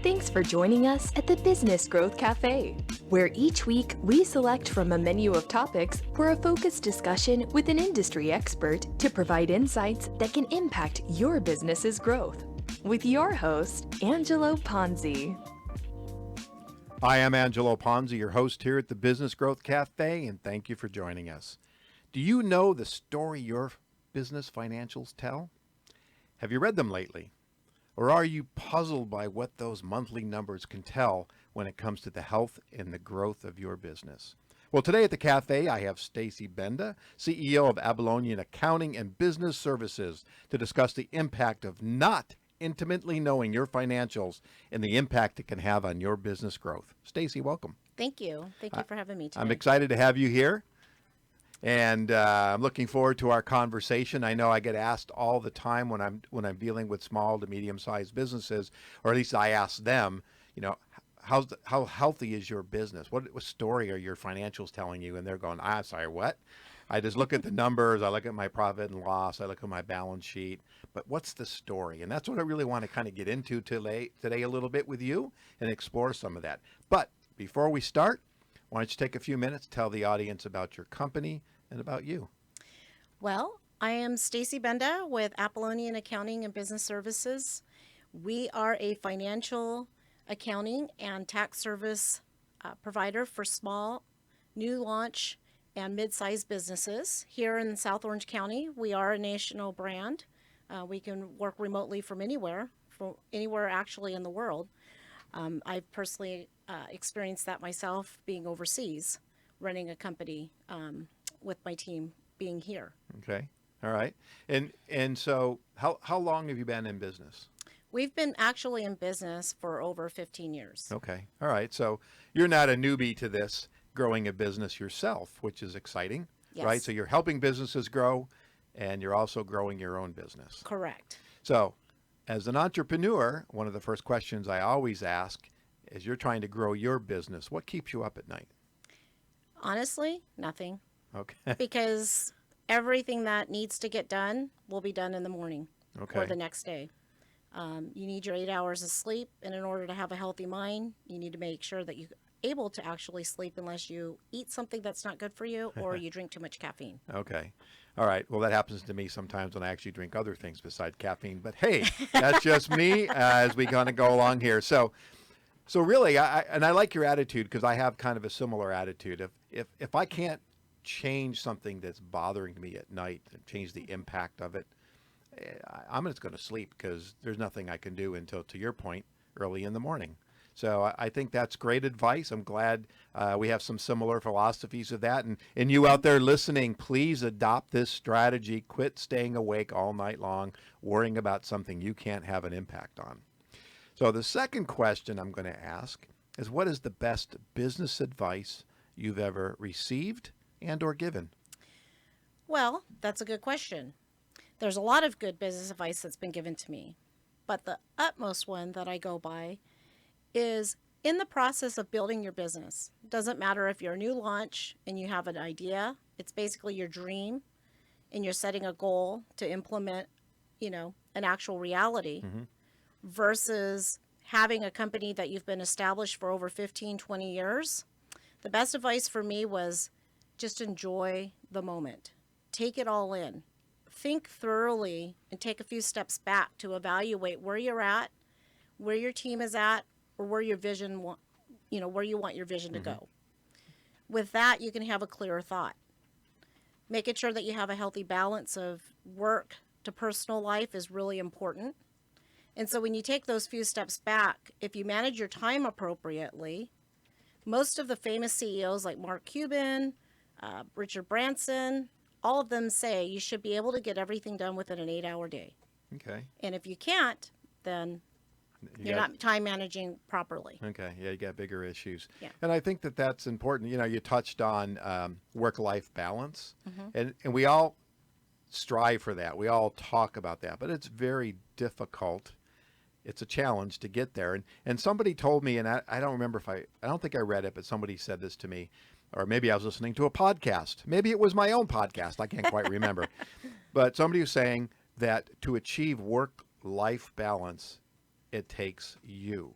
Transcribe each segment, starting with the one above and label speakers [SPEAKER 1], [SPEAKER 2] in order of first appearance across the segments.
[SPEAKER 1] Thanks for joining us at the Business Growth Cafe, where each week we select from a menu of topics for a focused discussion with an industry expert to provide insights that can impact your business's growth. With your host, Angelo Ponzi.
[SPEAKER 2] Hi, I'm Angelo Ponzi, your host here at the Business Growth Cafe, and thank you for joining us. Do you know the story your business financials tell? Have you read them lately? Or are you puzzled by what those monthly numbers can tell when it comes to the health and the growth of your business? Well, today at the cafe, I have Stacy Benda, CEO of APOLLONIAN Accounting and Business Services, to discuss the impact of not intimately knowing your financials and the impact it can have on your business growth. Stacy, welcome.
[SPEAKER 3] Thank you. Thank you for having me today.
[SPEAKER 2] I'm excited to have you here. And I'm looking forward to our conversation. I know I get asked all the time when I'm dealing with small to medium-sized businesses, or at least I ask them, you know, how healthy is your business? What story are your financials telling you? And they're going, sorry, what? I just look at the numbers. I look at my profit and loss. I look at my balance sheet. But what's the story? And that's what I really want to kind of get into today a little bit with you and explore some of that. But before we start, why don't you take a few minutes, tell the audience about your company and about you.
[SPEAKER 3] Well, I am Stacy Benda with APOLLONIAN Accounting and Business Services. We are a financial accounting and tax service provider for small, new launch, and mid-sized businesses. Here in South Orange County, we are a national brand. We can work remotely from anywhere actually in the world. I've personally experienced that myself being overseas, running a company with my team being here.
[SPEAKER 2] Okay. All right. And so how long have you been in business?
[SPEAKER 3] We've been actually in business for over 15 years.
[SPEAKER 2] Okay. All right. So you're not a newbie to this, growing a business yourself, which is exciting,
[SPEAKER 3] yes.
[SPEAKER 2] Right? So you're helping businesses grow and you're also growing your own business.
[SPEAKER 3] Correct.
[SPEAKER 2] So as an entrepreneur, one of the first questions I always ask is, you're trying to grow your business, what keeps you up at night?
[SPEAKER 3] Honestly, nothing.
[SPEAKER 2] Okay.
[SPEAKER 3] Because everything that needs to get done will be done in the morning or the next day. You need your 8 hours of sleep, and in order to have a healthy mind, you need to make sure that you're able to actually sleep unless you eat something that's not good for you or you drink too much caffeine.
[SPEAKER 2] Okay. All right. Well, that happens to me sometimes when I actually drink other things besides caffeine. But hey, that's just me as we kind of go along here. So really, I like your attitude, because I have kind of a similar attitude. If I can't change something that's bothering me at night and change the impact of it, I'm just going to sleep, because there's nothing I can do until, to your point, early in the morning. So I think that's great advice. I'm glad we have some similar philosophies of that. And you out there listening, please adopt this strategy. Quit staying awake all night long, worrying about something you can't have an impact on. So the second question I'm going to ask is, what is the best business advice you've ever received and or given?
[SPEAKER 3] Well, that's a good question. There's a lot of good business advice that's been given to me, but the utmost one that I go by is, in the process of building your business, doesn't matter if you're a new launch and you have an idea, it's basically your dream, and you're setting a goal to implement, an actual reality, versus having a company that you've been established for over 15, 20 years. The best advice for me was just enjoy the moment. Take it all in. Think thoroughly and take a few steps back to evaluate where you're at, where your team is at, or where your vision, where you want your vision to go. With that, you can have a clearer thought. Making sure that you have a healthy balance of work to personal life is really important. And so when you take those few steps back, if you manage your time appropriately, most of the famous CEOs like Mark Cuban, Richard Branson, all of them say you should be able to get everything done within an 8-hour day.
[SPEAKER 2] Okay.
[SPEAKER 3] And if you can't, then you're not time managing properly.
[SPEAKER 2] Okay. Yeah, you got bigger issues.
[SPEAKER 3] Yeah.
[SPEAKER 2] And I think that that's important. You touched on work-life balance, and we all strive for that. We all talk about that, but it's very difficult. It's a challenge to get there. And somebody told me, and I don't remember I don't think I read it, but somebody said this to me, or maybe I was listening to a podcast. Maybe it was my own podcast. I can't quite remember. But somebody was saying that to achieve work-life balance, it takes you.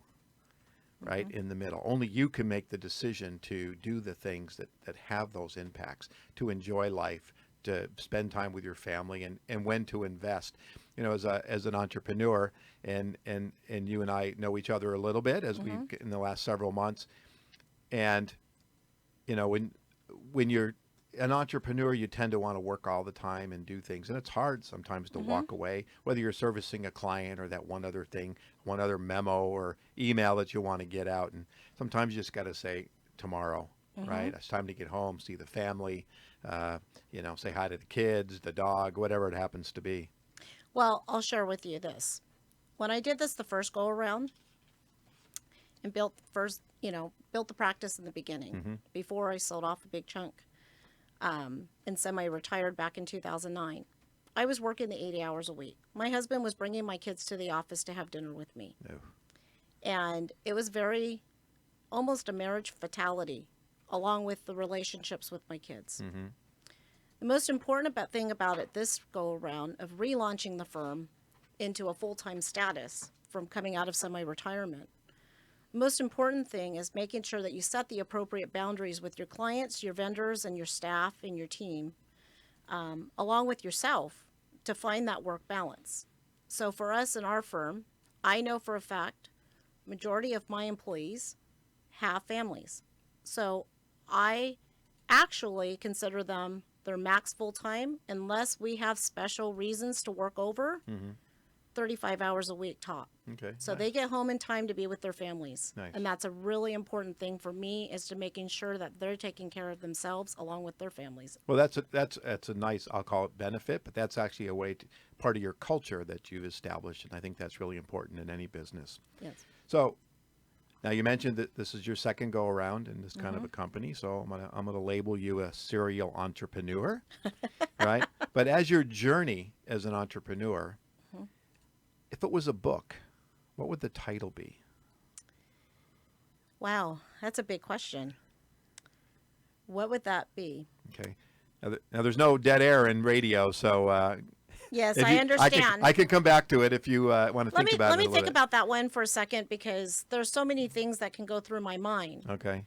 [SPEAKER 2] right, in the middle. Only you can make the decision to do the things that have those impacts, to enjoy life, to spend time with your family, and when to invest. You know, as an entrepreneur, and you and I know each other a little bit as we've in the last several months. And, you know, when you're an entrepreneur, you tend to want to work all the time and do things. And it's hard sometimes to walk away, whether you're servicing a client or that one other thing, one other memo or email that you want to get out. And sometimes you just got to say tomorrow, right? It's time to get home, see the family, you know, say hi to the kids, the dog, whatever it happens to be.
[SPEAKER 3] Well, I'll share with you this. When I did this the first go around and built the practice in the beginning before I sold off a big chunk and semi-retired back in 2009, I was working the 80 hours a week. My husband was bringing my kids to the office to have dinner with me.
[SPEAKER 2] No.
[SPEAKER 3] And it was almost a marriage fatality along with the relationships with my kids. The most important thing about it this go around of relaunching the firm into a full-time status from coming out of semi-retirement, the most important thing is making sure that you set the appropriate boundaries with your clients, your vendors, and your staff and your team, along with yourself, to find that work balance. So for us in our firm, I know for a fact, majority of my employees have families. So I actually consider them their max full-time unless we have special reasons to work over, 35 hours a week top.
[SPEAKER 2] Okay.
[SPEAKER 3] So
[SPEAKER 2] nice.
[SPEAKER 3] they get home in time to be with their families.
[SPEAKER 2] Nice.
[SPEAKER 3] And that's a really important thing for me, is to making sure that they're taking care of themselves along with their families.
[SPEAKER 2] Well, that's a nice, I'll call it benefit, but that's actually a way part of your culture that you've established, and I think that's really important in any business.
[SPEAKER 3] Yes.
[SPEAKER 2] So now you mentioned that this is your second go around in this kind of a company, so I'm gonna label you a serial entrepreneur, right? But as your journey as an entrepreneur, if it was a book, what would the title be?
[SPEAKER 3] Wow, that's a big question. What would that be?
[SPEAKER 2] Okay. Now there's no dead air in radio, so
[SPEAKER 3] Yes,
[SPEAKER 2] if
[SPEAKER 3] I
[SPEAKER 2] you-
[SPEAKER 3] understand.
[SPEAKER 2] I can come back to it if you want to think about it.
[SPEAKER 3] Let me
[SPEAKER 2] a little
[SPEAKER 3] think
[SPEAKER 2] bit.
[SPEAKER 3] about that one for a second, because there's so many things that can go through my mind.
[SPEAKER 2] Okay.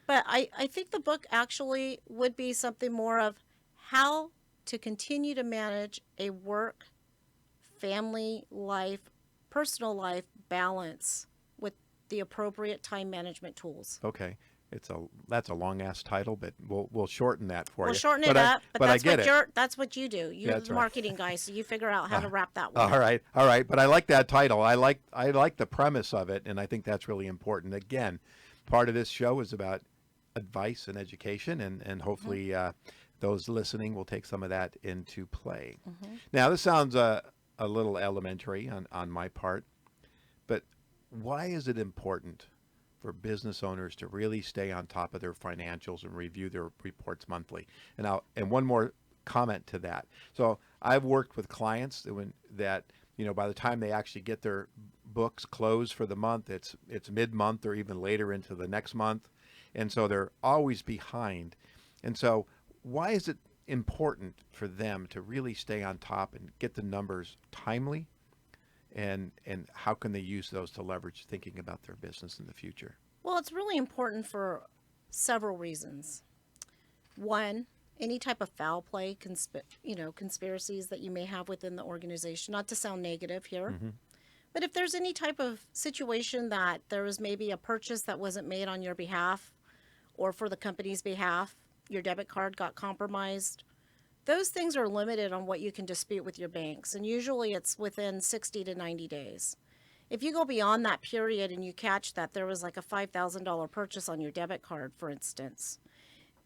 [SPEAKER 3] But I think the book actually would be something more of how to continue to manage a work, family life, personal life balance with the appropriate time management tools.
[SPEAKER 2] Okay. That's a long ass title, but we'll shorten that for you.
[SPEAKER 3] We'll shorten
[SPEAKER 2] But
[SPEAKER 3] it
[SPEAKER 2] I-
[SPEAKER 3] up, but
[SPEAKER 2] I
[SPEAKER 3] that's
[SPEAKER 2] get
[SPEAKER 3] what
[SPEAKER 2] it.
[SPEAKER 3] that's what you do. You're
[SPEAKER 2] That's
[SPEAKER 3] the
[SPEAKER 2] right.
[SPEAKER 3] marketing guy, so you figure out how to wrap that one.
[SPEAKER 2] All right. But I like that title. I like the premise of it, and I think that's really important. Again, part of this show is about advice and education, and hopefully those listening will take some of that into play. Now, this sounds a little elementary on my part, but why is it important for business owners to really stay on top of their financials and review their reports monthly? And one more comment to that. So I've worked with clients that by the time they actually get their books closed for the month, it's mid-month or even later into the next month, and so they're always behind. And so why is it important for them to really stay on top and get the numbers timely? And how can they use those to leverage thinking about their business in the future?
[SPEAKER 3] Well, it's really important for several reasons. One, any type of foul play, conspiracies that you may have within the organization, not to sound negative here, but if there's any type of situation that there was maybe a purchase that wasn't made on your behalf or for the company's behalf, your debit card got compromised, those things are limited on what you can dispute with your banks, and usually it's within 60 to 90 days. If you go beyond that period and you catch that there was like a $5,000 purchase on your debit card, for instance,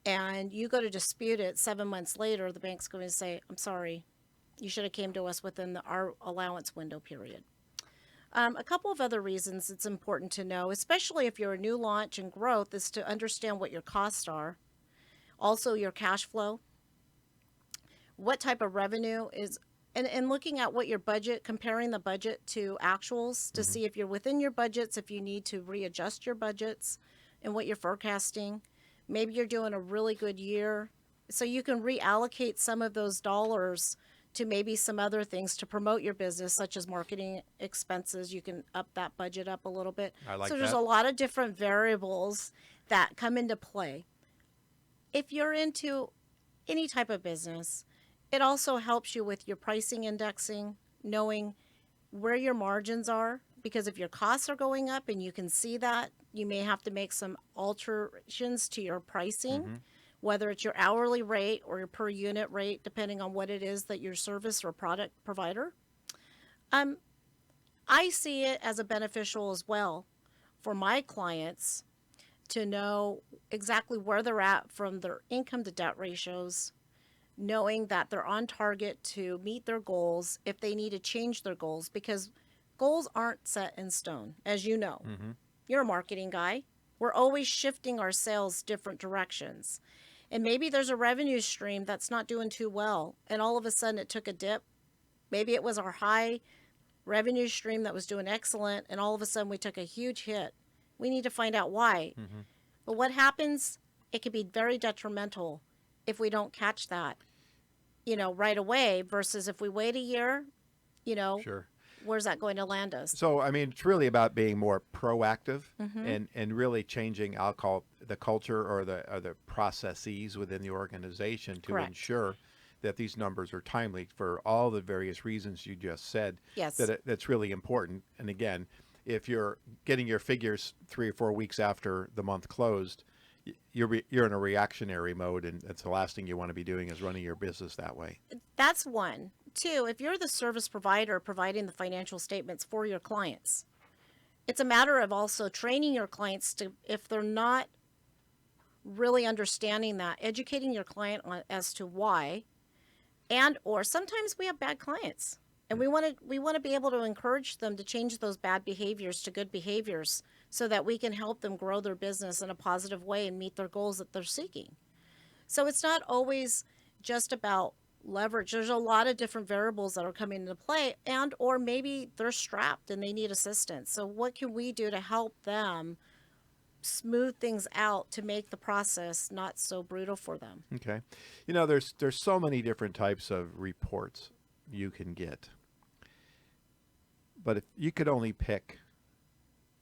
[SPEAKER 3] and you go to dispute it 7 months later, the bank's going to say, I'm sorry, you should have came to us within our allowance window period. A couple of other reasons it's important to know, especially if you're a new launch and growth, is to understand what your costs are, also your cash flow, what type of revenue is, and looking at what your budget, comparing the budget to actuals to see if you're within your budgets, if you need to readjust your budgets and what you're forecasting. Maybe you're doing a really good year, so you can reallocate some of those dollars to maybe some other things to promote your business, such as marketing expenses. You can up that budget up a little bit.
[SPEAKER 2] I like
[SPEAKER 3] so there's
[SPEAKER 2] that.
[SPEAKER 3] a lot of different variables that come into play. If you're into any type of business, it also helps you with your pricing indexing, knowing where your margins are, because if your costs are going up and you can see that, you may have to make some alterations to your pricing, whether it's your hourly rate or your per unit rate, depending on what it is that your service or product provider. I see it as a beneficial as well for my clients to know exactly where they're at from their income to debt ratios, knowing that they're on target to meet their goals if they need to change their goals, because goals aren't set in stone, as you know. You're a marketing guy. We're always shifting our sales different directions. And maybe there's a revenue stream that's not doing too well, and all of a sudden it took a dip. Maybe it was our high revenue stream that was doing excellent, and all of a sudden we took a huge hit. We need to find out why. But what happens, it can be very detrimental if we don't catch that, right away, versus if we wait a year,
[SPEAKER 2] Sure.
[SPEAKER 3] where's that going to land us?
[SPEAKER 2] So, I mean, it's really about being more proactive and really changing, I'll call it the culture or the processes within the organization to
[SPEAKER 3] Correct.
[SPEAKER 2] ensure that these numbers are timely for all the various reasons you just said.
[SPEAKER 3] Yes.
[SPEAKER 2] That's really important. And again, if you're getting your figures 3 or 4 weeks after the month closed, you're in a reactionary mode, and that's the last thing you want to be doing is running your business that way.
[SPEAKER 3] That's one. Two, if you're the service provider providing the financial statements for your clients, it's a matter of also training your clients to, if they're not really understanding that, educating your client on as to why, and or sometimes we have bad clients, and we want to be able to encourage them to change those bad behaviors to good behaviors so that we can help them grow their business in a positive way and meet their goals that they're seeking. So it's not always just about leverage. There's a lot of different variables that are coming into play, and or maybe they're strapped and they need assistance. So what can we do to help them smooth things out to make the process not so brutal for them?
[SPEAKER 2] Okay. There's so many different types of reports you can get. But if you could only pick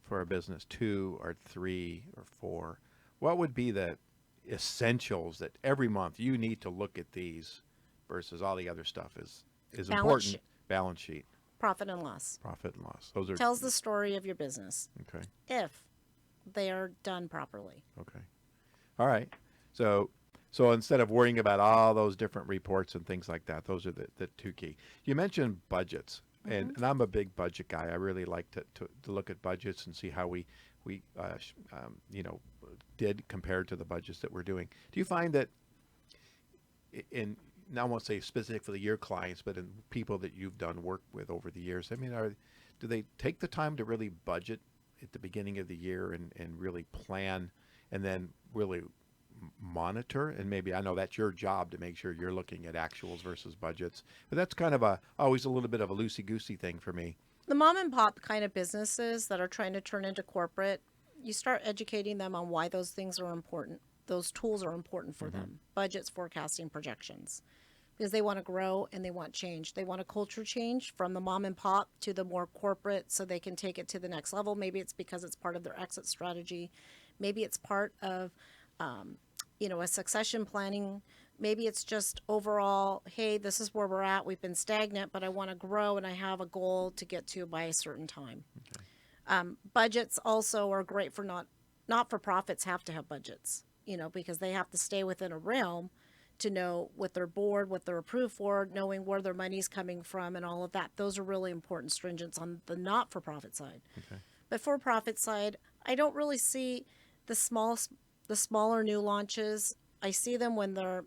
[SPEAKER 2] for a business 2 or 3 or 4, what would be the essentials that every month you need to look at these versus all the other stuff is important? Balance sheet.
[SPEAKER 3] Profit and loss.
[SPEAKER 2] Profit and loss. Those are
[SPEAKER 3] Tells the story of your business.
[SPEAKER 2] Okay.
[SPEAKER 3] If they are done properly.
[SPEAKER 2] Okay. All right. So instead of worrying about all those different reports and things like that, those are the 2 key. You mentioned budgets, and I'm a big budget guy. I really like to look at budgets and see how we did compared to the budgets that we're doing. Do you find that in, I won't say specifically your clients, but in people that you've done work with over the years, I mean, do they take the time to really budget at the beginning of the year and really plan and then really monitor? And maybe, I know that's your job to make sure you're looking at actuals versus budgets, but that's kind of always a little bit of a loosey-goosey thing for me.
[SPEAKER 3] The mom and pop kind of businesses that are trying to turn into corporate, you start educating them on why those things are important. Those tools are important for them. Budgets, forecasting, projections. Because they want to grow and they want change. They want a culture change from the mom and pop to the more corporate so they can take it to the next level. Maybe it's because it's part of their exit strategy. Maybe it's part of, a succession planning. Maybe it's just overall, hey, this is where we're at. We've been stagnant, but I want to grow and I have a goal to get to by a certain time. Okay. Budgets also are great for not-for-profits have to have budgets, because they have to stay within a realm to know what they're board, what they're approved for, knowing where their money's coming from and all of that. Those are really important stringents on the not-for-profit side. Okay. But for-profit side, I don't really see the smaller new launches. I see them when they're,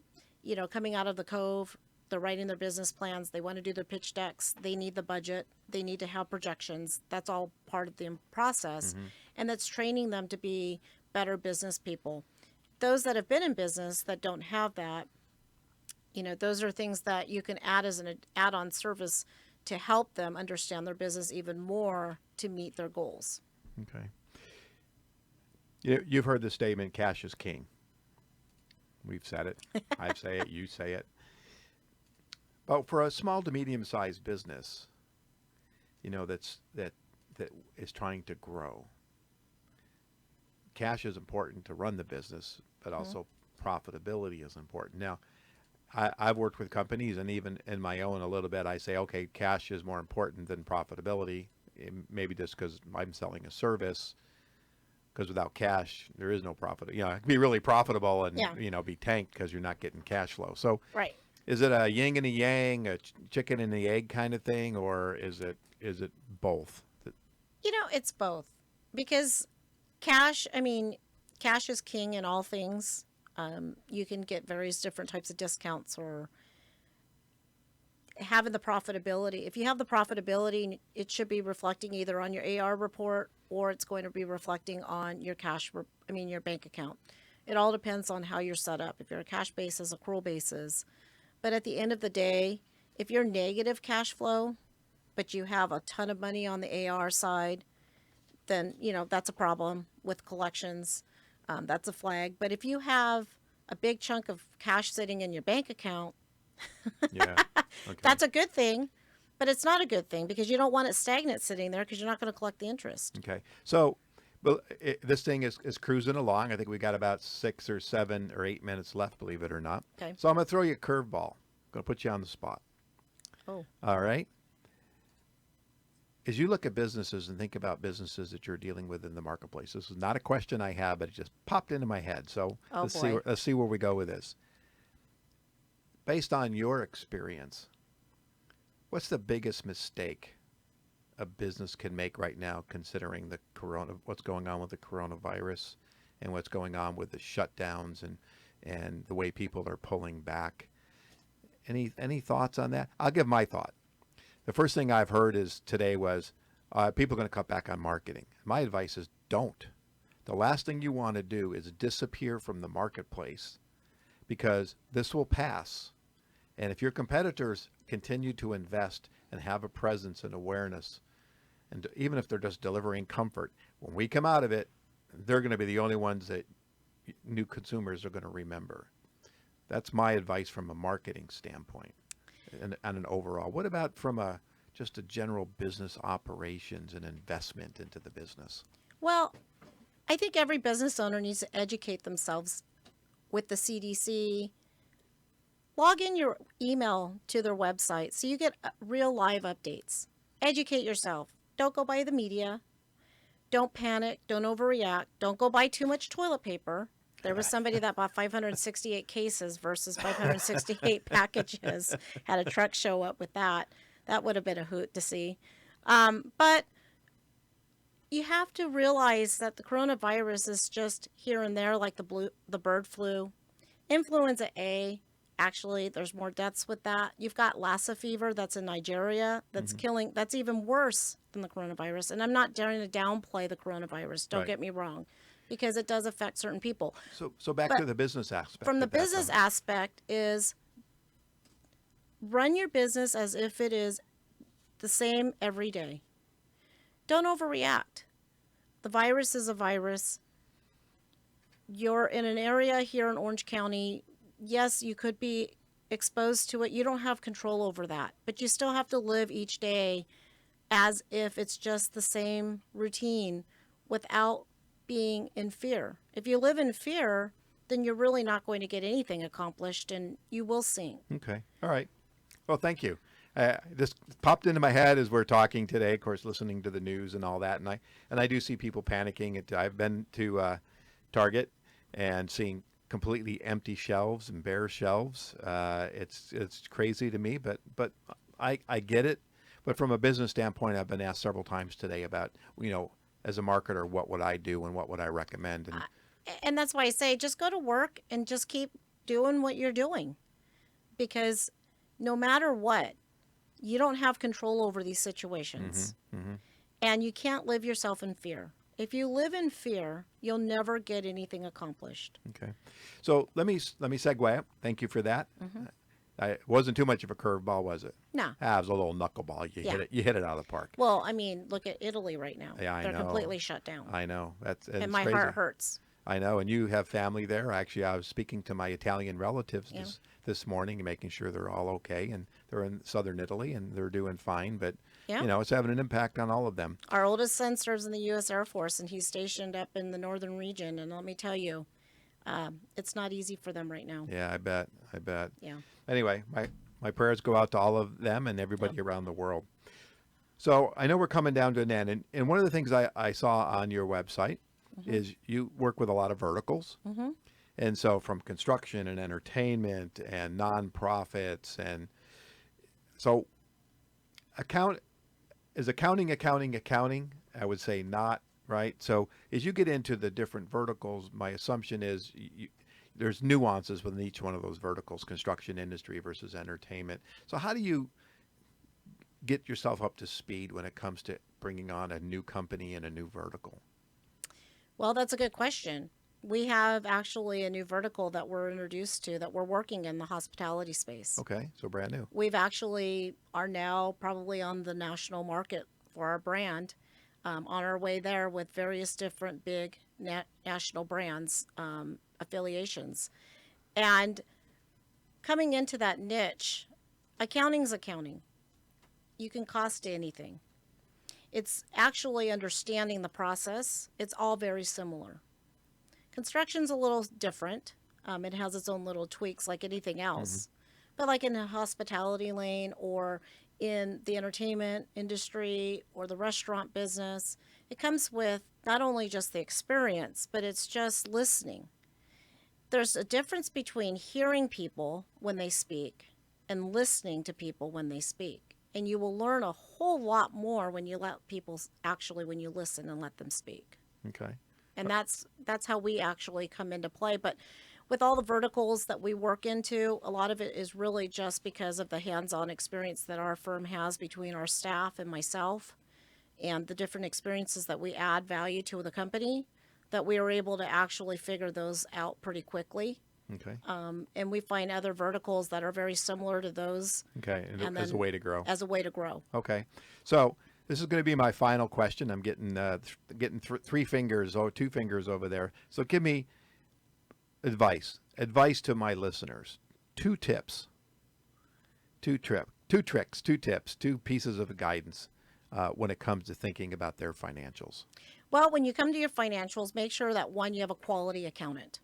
[SPEAKER 3] coming out of the cove, they're writing their business plans, they want to do their pitch decks, they need the budget, they need to have projections. That's all part of the process. And that's training them to be better business people. Those that have been in business that don't have that, those are things that you can add as an add-on service to help them understand their business even more to meet their goals.
[SPEAKER 2] Okay. You've heard the statement, cash is king. We've said it. I say it. You say it. But for a small to medium-sized business, that is trying to grow, cash is important to run the business, but also profitability is important. Now, I've worked with companies, and even in my own a little bit, I say, okay, cash is more important than profitability. Maybe just because I'm selling a service, because without cash, there is no profit. It can be really profitable and, be tanked because you're not getting cash flow. So
[SPEAKER 3] Right.
[SPEAKER 2] is it a yin and a yang, a chicken and the egg kind of thing, or is it both?
[SPEAKER 3] It's both, because cash is king in all things. You can get various different types of discounts, or having the profitability. If you have the profitability, it should be reflecting either on your AR report, or it's going to be reflecting on your your bank account. It all depends on how you're set up. If you're a cash basis, accrual basis. But at the end of the day, if you're negative cash flow, but you have a ton of money on the AR side, then, that's a problem with collections. That's a flag. But if you have a big chunk of cash sitting in your bank account,
[SPEAKER 2] Yeah. Okay.
[SPEAKER 3] that's a good thing. But it's not a good thing, because you don't want it stagnant sitting there, because you're not going to collect the interest.
[SPEAKER 2] Okay. So, this thing is cruising along. I think we got about 6 or 7 or 8 minutes left, believe it or not.
[SPEAKER 3] Okay.
[SPEAKER 2] So I'm going to throw you a curveball. I'm going to put you on the spot.
[SPEAKER 3] Oh.
[SPEAKER 2] All right. As you look at businesses and think about businesses that you're dealing with in the marketplace, this is not a question I have, but it just popped into my head. So let's see where we go with this. Based on your experience, what's the biggest mistake a business can make right now, considering what's going on with the coronavirus and what's going on with the shutdowns and the way people are pulling back? Any thoughts on that? I'll give my thought. The first thing I've heard today was people are going to cut back on marketing. My advice is don't. The last thing you want to do is disappear from the marketplace, because this will pass. And if your competitors continue to invest and have a presence and awareness, and even if they're just delivering comfort, when we come out of it, they're going to be the only ones that new consumers are going to remember. That's my advice from a marketing standpoint and an overall. What about from just a general business operations and investment into the business?
[SPEAKER 3] Well, I think every business owner needs to educate themselves with the CDC. Log in your email to their website so you get real live updates. Educate yourself. Don't go by the media. Don't panic. Don't overreact. Don't go buy too much toilet paper. There was somebody that bought 568 cases versus 568 packages. Had a truck show up with that. That would have been a hoot to see. But you have to realize that the coronavirus is just here and there, like the bird flu. Influenza A, actually, there's more deaths with that. You've got Lassa fever that's in Nigeria that's killing. That's even worse than the coronavirus. And I'm not trying to downplay the coronavirus. Don't get me wrong, because it does affect certain people.
[SPEAKER 2] So back to the business aspect.
[SPEAKER 3] From the business aspect is run your business as if it is the same every day. Don't overreact. The virus is a virus. You're in an area here in Orange County. Yes, you could be exposed to it. You don't have control over that, but you still have to live each day as if it's just the same routine without being in fear. If you live in fear, then you're really not going to get anything accomplished, and you will sink.
[SPEAKER 2] Okay. All right. Well, thank you. This popped into my head as we're talking today, of course, listening to the news and all that. And I do see people panicking. I've been to Target and seeing completely empty shelves and bare shelves. It's crazy to me, but I get it. But from a business standpoint, I've been asked several times today about, as a marketer, what would I do and what would I recommend?
[SPEAKER 3] And that's why I say just go to work and just keep doing what you're doing, because no matter what, you don't have control over these situations. And you can't live yourself in fear. If you live in fear, you'll never get anything accomplished.
[SPEAKER 2] Okay. So let me segue. Thank you for that. It wasn't too much of a curveball, was it?
[SPEAKER 3] No.
[SPEAKER 2] It was a little knuckleball. You hit it out of the park.
[SPEAKER 3] Well, look at Italy right now.
[SPEAKER 2] Yeah, I know.
[SPEAKER 3] They're completely shut down.
[SPEAKER 2] I know.
[SPEAKER 3] And my heart hurts.
[SPEAKER 2] I know, and you have family there. Actually, I was speaking to my Italian relatives
[SPEAKER 3] Yeah.
[SPEAKER 2] this morning and making sure they're all okay, and they're in southern Italy and they're doing fine. But
[SPEAKER 3] Yeah.
[SPEAKER 2] it's having an impact on all of them.
[SPEAKER 3] Our oldest son serves in the U.S. Air Force, and he's stationed up in the northern region. And let me tell you, it's not easy for them right now.
[SPEAKER 2] Yeah, I bet. I bet.
[SPEAKER 3] Yeah.
[SPEAKER 2] Anyway, my prayers go out to all of them and everybody around the world. So I know we're coming down to an end, and one of the things I saw on your website is you work with a lot of verticals.
[SPEAKER 3] Mm-hmm.
[SPEAKER 2] And so from construction and entertainment and nonprofits, and so accounting, I would say not, right? So as you get into the different verticals, my assumption is there's nuances within each one of those verticals, construction industry versus entertainment. So how do you get yourself up to speed when it comes to bringing on a new company in a new vertical?
[SPEAKER 3] Well, that's a good question. We have actually a new vertical that we're introduced to that we're working in the hospitality space.
[SPEAKER 2] Okay, so brand new.
[SPEAKER 3] We've actually are now probably on the national market for our brand, on our way there with various different big national brands, affiliations. And coming into that niche, accounting's accounting. You can cost anything. It's actually understanding the process. It's all very similar. Construction's a little different. It has its own little tweaks like anything else. But like in the hospitality lane or in the entertainment industry or the restaurant business, it comes with not only just the experience, but it's just listening. There's a difference between hearing people when they speak and listening to people when they speak. And you will learn a whole lot more when you let people when you listen and let them speak.
[SPEAKER 2] Okay.
[SPEAKER 3] And that's how we actually come into play. But with all the verticals that we work into, a lot of it is really just because of the hands-on experience that our firm has between our staff and myself, and the different experiences that we add value to the company, that we are able to actually figure those out pretty quickly.
[SPEAKER 2] Okay.
[SPEAKER 3] And we find other verticals that are very similar to those.
[SPEAKER 2] Okay.
[SPEAKER 3] And
[SPEAKER 2] as a
[SPEAKER 3] then-
[SPEAKER 2] way to grow.
[SPEAKER 3] As a way to grow.
[SPEAKER 2] Okay. So this is going to be my final question. I'm getting three fingers or two fingers over there. So give me advice to my listeners. Two tips, two tricks, two tips, two pieces of guidance when it comes to thinking about their financials.
[SPEAKER 3] Well, when you come to your financials, make sure that one, you have a quality accountant.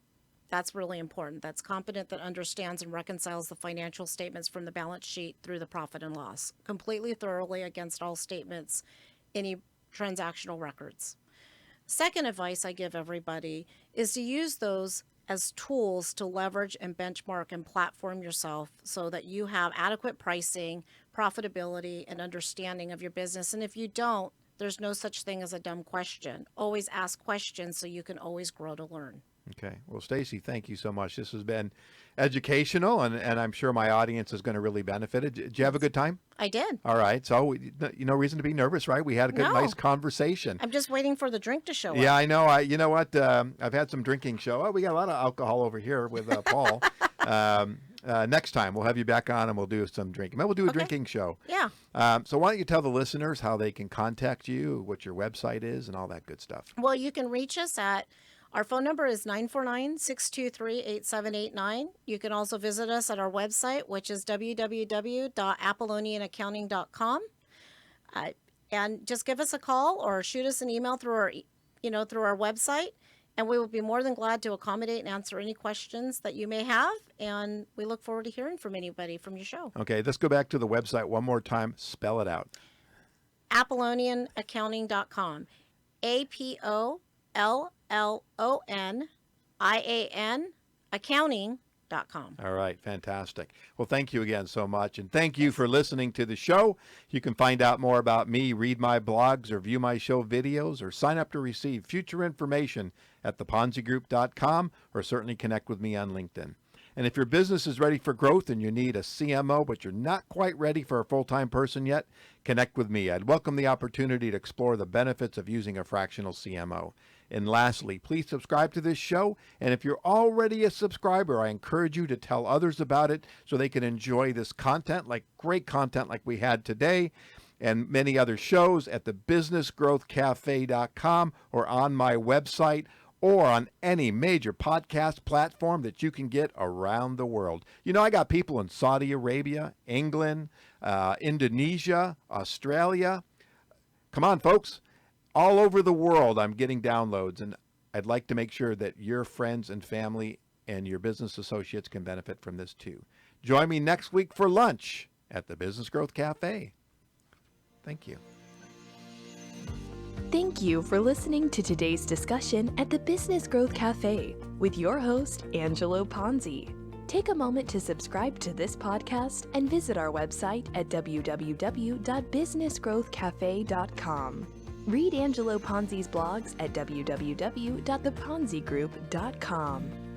[SPEAKER 3] That's really important. That's competent, that understands and reconciles the financial statements from the balance sheet through the profit and loss, completely thoroughly against all statements, any transactional records. Second advice I give everybody is to use those as tools to leverage and benchmark and platform yourself so that you have adequate pricing, profitability, and understanding of your business. And if you don't, there's no such thing as a dumb question. Always ask questions so you can always grow to learn.
[SPEAKER 2] Okay. Well, Stacy, thank you so much. This has been educational, and I'm sure my audience is going to really benefit. Did you have a good time?
[SPEAKER 3] I did.
[SPEAKER 2] All right. So, no reason to be nervous, right? We had a good,
[SPEAKER 3] No.
[SPEAKER 2] nice conversation.
[SPEAKER 3] I'm just waiting for the drink to show
[SPEAKER 2] Yeah,
[SPEAKER 3] up.
[SPEAKER 2] I know. You know what? I've had some drinking show. Oh, we got a lot of alcohol over here with Paul. Next time we'll have you back on and we'll do some drinking. Maybe we'll do a drinking show.
[SPEAKER 3] Yeah.
[SPEAKER 2] So why don't you tell the listeners how they can contact you, what your website is, and all that good stuff.
[SPEAKER 3] Well, you can reach us at our phone number is 949-623-8789. You can also visit us at our website, which is www.apollonianaccounting.com. And just give us a call or shoot us an email through our website, and we will be more than glad to accommodate and answer any questions that you may have. And we look forward to hearing from anybody from your show.
[SPEAKER 2] Okay, let's go back to the website one more time. Spell it out.
[SPEAKER 3] APOLLONIANaccounting.com. APOLLONIAN accounting.com.
[SPEAKER 2] All right, fantastic. Well, thank you again so much, and thank you for listening to the show. You can find out more about me, read my blogs, or view my show videos, or sign up to receive future information at theponzigroup.com, or certainly connect with me on LinkedIn. And if your business is ready for growth and you need a CMO, but you're not quite ready for a full-time person yet, connect with me. I'd welcome the opportunity to explore the benefits of using a fractional CMO. And lastly, please subscribe to this show. And if you're already a subscriber, I encourage you to tell others about it so they can enjoy this content, like great content like we had today, and many other shows at thebusinessgrowthcafe.com or on my website. or on any major podcast platform that you can get around the world. You know, I got people in Saudi Arabia, England, Indonesia, Australia. Come on, folks. All over the world, I'm getting downloads, and I'd like to make sure that your friends and family and your business associates can benefit from this too. Join me next week for lunch at the Business Growth Cafe. Thank you.
[SPEAKER 1] Thank you for listening to today's discussion at the Business Growth Cafe with your host, Angelo Ponzi. Take a moment to subscribe to this podcast and visit our website at www.businessgrowthcafe.com. Read Angelo Ponzi's blogs at www.theponzigroup.com.